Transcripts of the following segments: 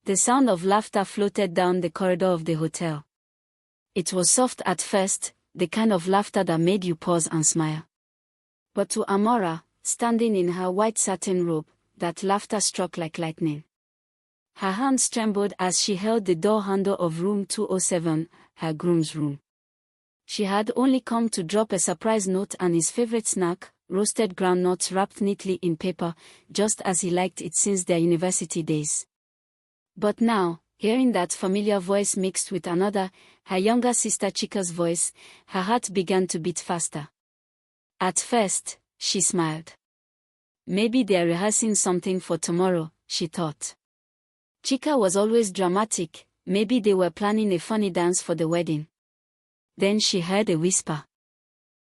The sound of laughter floated down the corridor of the hotel. It was soft at first, the kind of laughter that made you pause and smile. But to Amara, standing in her white satin robe, that laughter struck like lightning. Her hands trembled as she held the door handle of room 207, her groom's room. She had only come to drop a surprise note and his favorite snack, roasted groundnuts wrapped neatly in paper, just as he liked it since their university days. But now, hearing that familiar voice mixed with another, her younger sister Chika's voice, her heart began to beat faster. At first, she smiled. Maybe they're rehearsing something for tomorrow, she thought. Chika was always dramatic, maybe they were planning a funny dance for the wedding. Then she heard a whisper.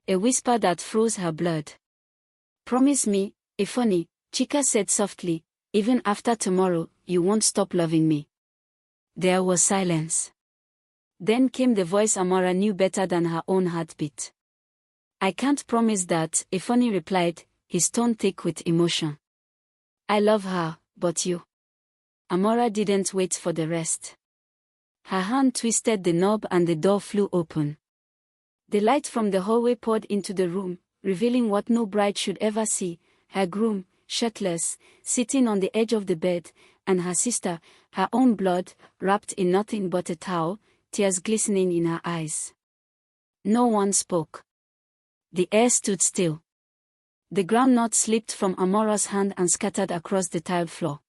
A whisper that froze her blood. Promise me, Ifeanyi, Chika said softly, even after tomorrow, you won't stop loving me. There was silence. Then came the voice Amara knew better than her own heartbeat. I can't promise that, Ifeanyi replied, his tone thick with emotion. I love her, but you. Amara didn't wait for the rest. Her hand twisted the knob and the door flew open. The light from the hallway poured into the room, revealing what no bride should ever see, her groom, shirtless, sitting on the edge of the bed, and her sister, her own blood, wrapped in nothing but a towel, tears glistening in her eyes. No one spoke. The air stood still. The groundnut slipped from Amara's hand and scattered across the tiled floor.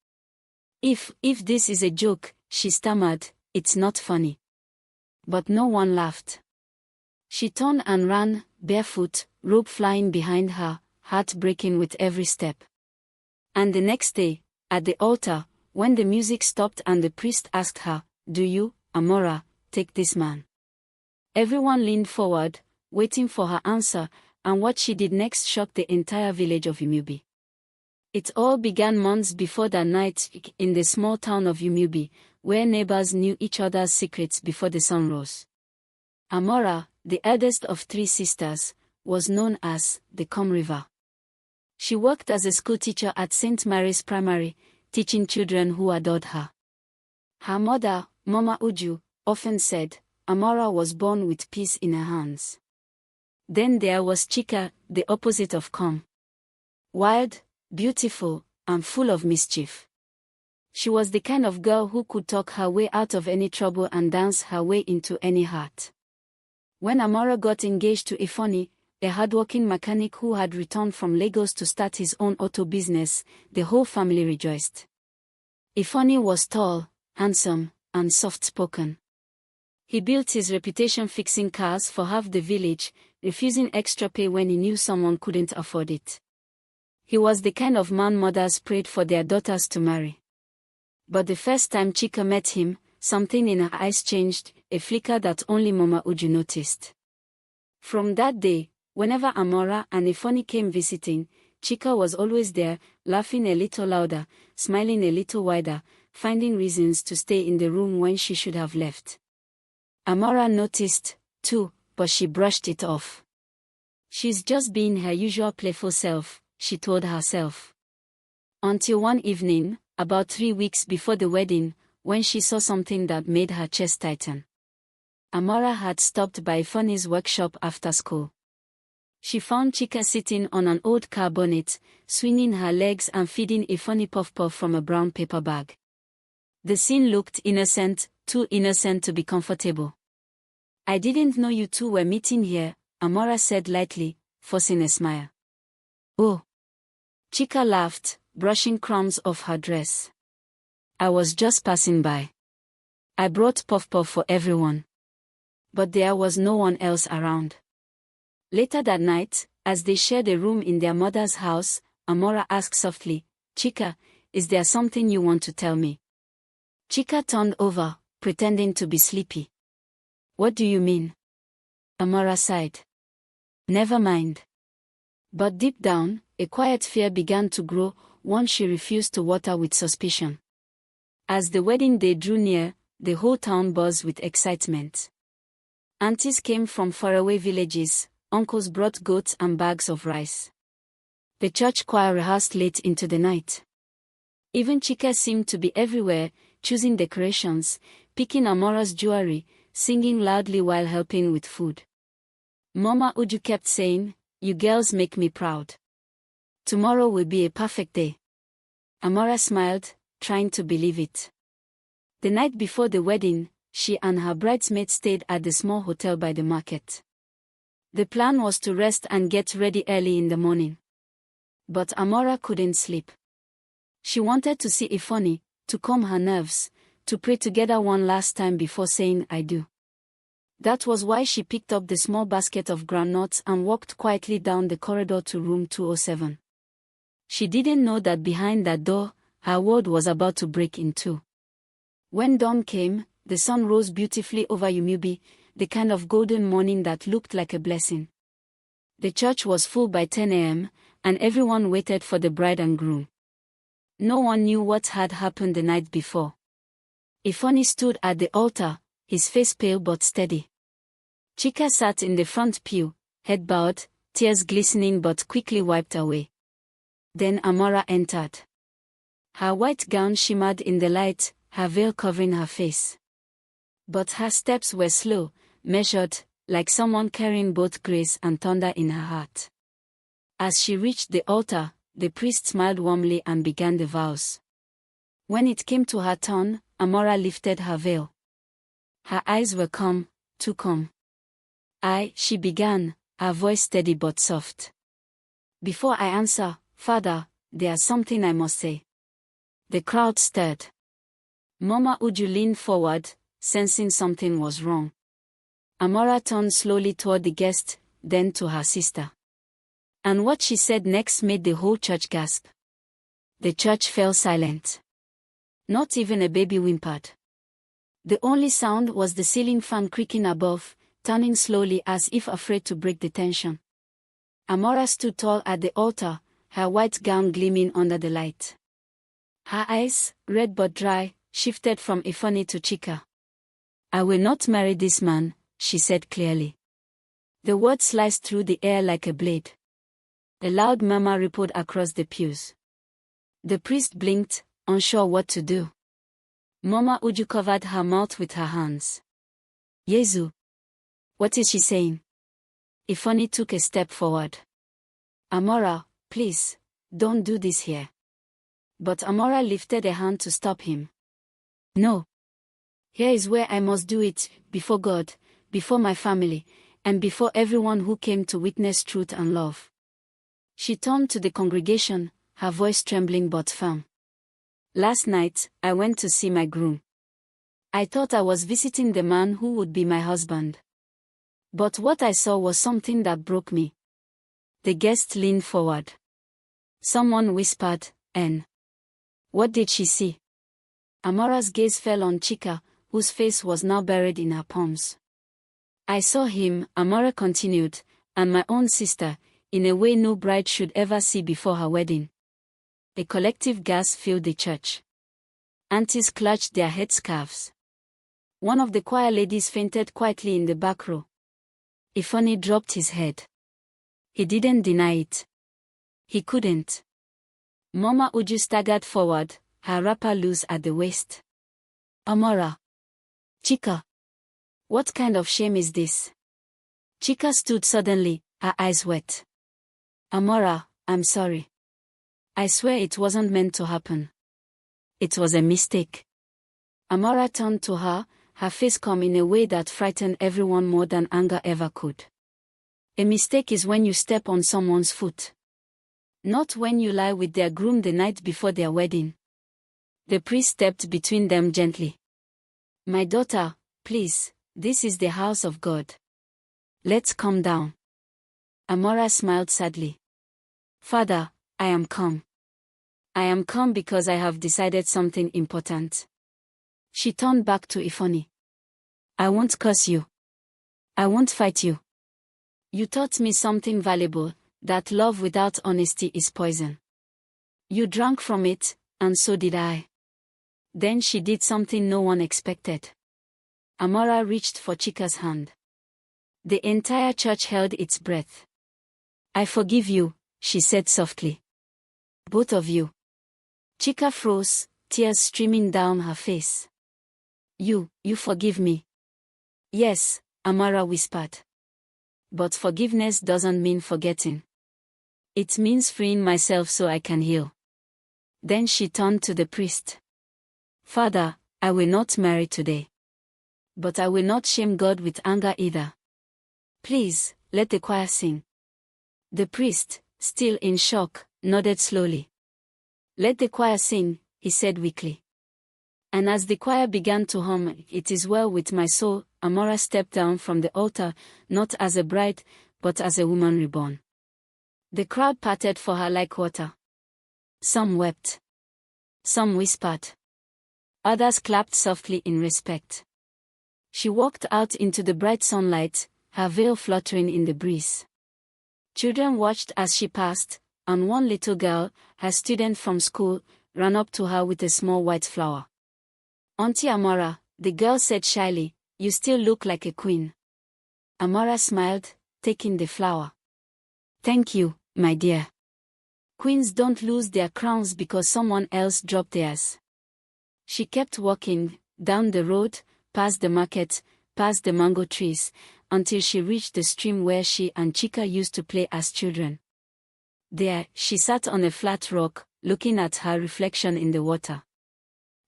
If this is a joke, she stammered, it's not funny. But no one laughed. She turned and ran, barefoot, robe flying behind her, heart breaking with every step. And the next day, at the altar, when the music stopped and the priest asked her, do you, Amara, take this man? Everyone leaned forward, waiting for her answer, and what she did next shocked the entire village of Umubi. It all began months before that night in the small town of Umubi, where neighbors knew each other's secrets before the sun rose. Amara, the eldest of 3 sisters, was known as the Calm River. She worked as a schoolteacher at St. Mary's Primary, teaching children who adored her. Her mother, Mama Uju, often said, Amara was born with peace in her hands. Then there was Chika, the opposite of calm. Wild, beautiful, and full of mischief. She was the kind of girl who could talk her way out of any trouble and dance her way into any heart. When Amara got engaged to Ifeanyi, a hardworking mechanic who had returned from Lagos to start his own auto business, the whole family rejoiced. Ifeanyi was tall, handsome, and soft-spoken. He built his reputation fixing cars for half the village, refusing extra pay when he knew someone couldn't afford it. He was the kind of man mothers prayed for their daughters to marry. But the first time Chika met him, something in her eyes changed, a flicker that only Mama Uju noticed. From that day, whenever Amara and Ifeanyi came visiting, Chika was always there, laughing a little louder, smiling a little wider, finding reasons to stay in the room when she should have left. Amara noticed, too, but she brushed it off. She's just being her usual playful self, she told herself. Until one evening, about 3 weeks before the wedding, when she saw something that made her chest tighten. Amara had stopped by Ifeanyi's workshop after school. She found Chika sitting on an old car bonnet, swinging her legs and feeding Ifeanyi puff-puff from a brown paper bag. The scene looked innocent, too innocent to be comfortable. I didn't know you two were meeting here, Amara said lightly, forcing a smile. Oh. Chika laughed, brushing crumbs off her dress. I was just passing by. I brought puff-puff for everyone. But there was no one else around. Later that night, as they shared a room in their mother's house, Amara asked softly, Chika, is there something you want to tell me? Chika turned over, pretending to be sleepy. What do you mean? Amara sighed. Never mind. But deep down, a quiet fear began to grow, one she refused to water with suspicion. As the wedding day drew near, the whole town buzzed with excitement. Aunties came from faraway villages, uncles brought goats and bags of rice. The church choir rehearsed late into the night. Even Chika seemed to be everywhere, choosing decorations, picking Amara's jewelry, singing loudly while helping with food. Mama Uju kept saying, "You girls make me proud. Tomorrow will be a perfect day." Amara smiled, trying to believe it. The night before the wedding, she and her bridesmaids stayed at the small hotel by the market. The plan was to rest and get ready early in the morning. But Amara couldn't sleep. She wanted to see Ifeanyi, to calm her nerves, to pray together one last time before saying "I do." That was why she picked up the small basket of groundnuts and walked quietly down the corridor to room 207. She didn't know that behind that door, her world was about to break in two. When dawn came, the sun rose beautifully over Umubi, the kind of golden morning that looked like a blessing. The church was full by 10 a.m., and everyone waited for the bride and groom. No one knew what had happened the night before. Ifeanyi stood at the altar, his face pale but steady. Chika sat in the front pew, head bowed, tears glistening but quickly wiped away. Then Amara entered. Her white gown shimmered in the light, her veil covering her face. But her steps were slow, measured, like someone carrying both grace and thunder in her heart. As she reached the altar, the priest smiled warmly and began the vows. When it came to her turn, Amara lifted her veil. Her eyes were calm, too calm. She began, her voice steady but soft. "Before I answer, Father, there's something I must say." The crowd stirred. Mama Uju leaned forward, sensing something was wrong. Amara turned slowly toward the guest, then to her sister. And what she said next made the whole church gasp. The church fell silent. Not even a baby whimpered. The only sound was the ceiling fan creaking above, turning slowly as if afraid to break the tension. Amara stood tall at the altar, her white gown gleaming under the light. Her eyes, red but dry, shifted from Ifeanyi to Chika. "I will not marry this man," she said clearly. The words sliced through the air like a blade. A loud murmur rippled across the pews. The priest blinked, unsure what to do. Mama Uju covered her mouth with her hands. "Yezu. What is she saying?" Ifeanyi took a step forward. "Amara, please, don't do this here." But Amara lifted a hand to stop him. "No. Here is where I must do it, before God, before my family, and before everyone who came to witness truth and love." She turned to the congregation, her voice trembling but firm. "Last night, I went to see my groom. I thought I was visiting the man who would be my husband. But what I saw was something that broke me." The guest leaned forward. Someone whispered, "N." What did she see? Amara's gaze fell on Chika, whose face was now buried in her palms. "I saw him," Amara continued, "and my own sister, in a way no bride should ever see before her wedding." A collective gasp filled the church. Aunties clutched their headscarves. One of the choir ladies fainted quietly in the back row. Ifeanyi dropped his head. He didn't deny it. He couldn't. Mama Uju staggered forward, her wrapper loose at the waist. "Amara. Chika. What kind of shame is this?" Chika stood suddenly, her eyes wet. "Amara, I'm sorry. I swear it wasn't meant to happen. It was a mistake." Amara turned to her, her face calm in a way that frightened everyone more than anger ever could. A mistake is when you step on someone's foot. Not when you lie with their groom the night before their wedding. The priest stepped between them gently. "My daughter, please, this is the house of God. Let's calm down." Amara smiled sadly. "Father, I am calm. I am calm because I have decided something important." She turned back to Ifeanyi. "I won't curse you. I won't fight you. You taught me something valuable, that love without honesty is poison. You drank from it, and so did I." Then she did something no one expected. Amara reached for Chika's hand. The entire church held its breath. "I forgive you," she said softly. "Both of you." Chika froze, tears streaming down her face. You forgive me." "Yes," Amara whispered. "But forgiveness doesn't mean forgetting. It means freeing myself so I can heal." Then she turned to the priest. "Father, I will not marry today. But I will not shame God with anger either. Please, let the choir sing." The priest, still in shock, nodded slowly. "Let the choir sing," he said weakly. And as the choir began to hum, "It is well with my soul," Amara stepped down from the altar, not as a bride, but as a woman reborn. The crowd parted for her like water. Some wept. Some whispered. Others clapped softly in respect. She walked out into the bright sunlight, her veil fluttering in the breeze. Children watched as she passed, and one little girl, her student from school, ran up to her with a small white flower. "Auntie Amara," the girl said shyly, "you still look like a queen." Amara smiled, taking the flower. "Thank you, my dear. Queens don't lose their crowns because someone else dropped theirs." She kept walking, down the road, past the market, past the mango trees, until she reached the stream where she and Chika used to play as children. There, she sat on a flat rock, looking at her reflection in the water.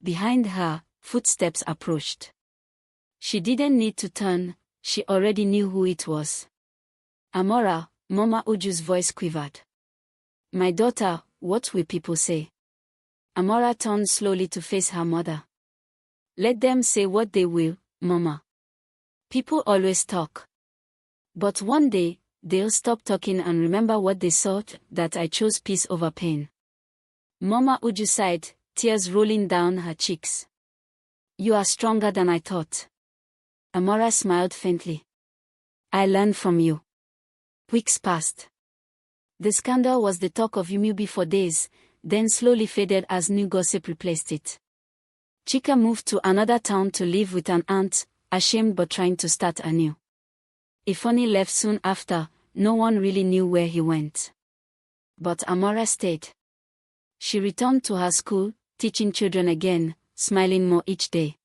Behind her, footsteps approached. She didn't need to turn, she already knew who it was. "Amara," Mama Uju's voice quivered. "My daughter, what will people say?" Amara turned slowly to face her mother. "Let them say what they will, Mama. People always talk. But one day, they'll stop talking and remember what they saw, that I chose peace over pain." Mama Uju sighed, tears rolling down her cheeks. "You are stronger than I thought." Amara smiled faintly. "I learned from you." Weeks passed. The scandal was the talk of Umubi for days, then slowly faded as new gossip replaced it. Chika moved to another town to live with an aunt, ashamed but trying to start anew. Ifoni left soon after, no one really knew where he went. But Amara stayed. She returned to her school, teaching children again, smiling more each day.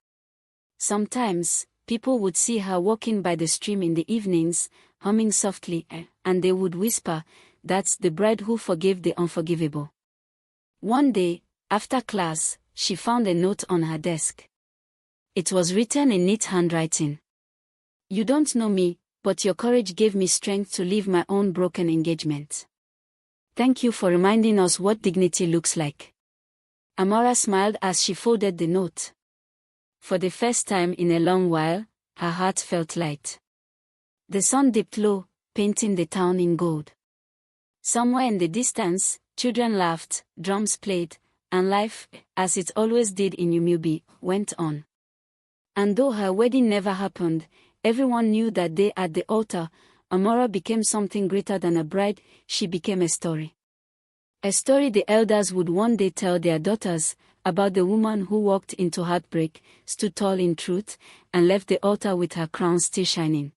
Sometimes, people would see her walking by the stream in the evenings, humming softly, and they would whisper, "That's the bride who forgave the unforgivable." One day, after class, she found a note on her desk. It was written in neat handwriting. "You don't know me, but your courage gave me strength to leave my own broken engagement. Thank you for reminding us what dignity looks like." Amara smiled as she folded the note. For the first time in a long while, her heart felt light. The sun dipped low, painting the town in gold. Somewhere in the distance, children laughed, drums played, and life, as it always did in Umubi, went on. And though her wedding never happened, everyone knew that day at the altar, Amara became something greater than a bride. She became a story. A story the elders would one day tell their daughters, about the woman who walked into heartbreak, stood tall in truth, and left the altar with her crown still shining.